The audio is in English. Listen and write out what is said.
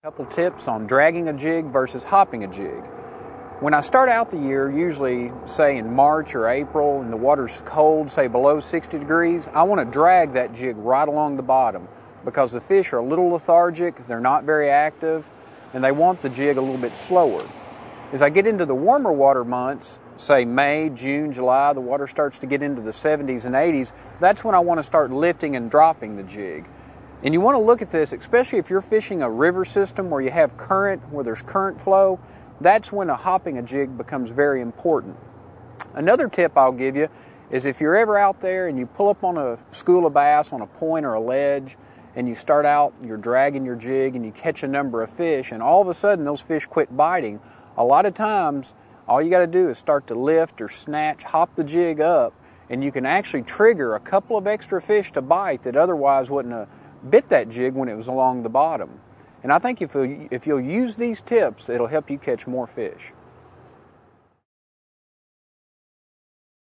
Couple tips on dragging a jig versus hopping a jig. When I start out the year, usually say in March or April and the water's cold, say below 60 degrees, I want to drag that jig right along the bottom because the fish are a little lethargic, they're not very active, and they want the jig a little bit slower. As I get into the warmer water months, say May, June, July, the water starts to get into the 70s and 80s, that's when I want to start lifting and dropping the jig. And you want to look at this, especially if you're fishing a river system where you have current, where there's current flow, that's when hopping a jig becomes very important. Another tip I'll give you is if you're ever out there and you pull up on a school of bass on a point or a ledge and you start out, you're dragging your jig and you catch a number of fish and all of a sudden those fish quit biting, a lot of times all you got to do is start to lift or snatch, hop the jig up, and you can actually trigger a couple of extra fish to bite that otherwise wouldn't have bit that jig when it was along the bottom. And I think if you'll use these tips, it'll help you catch more fish.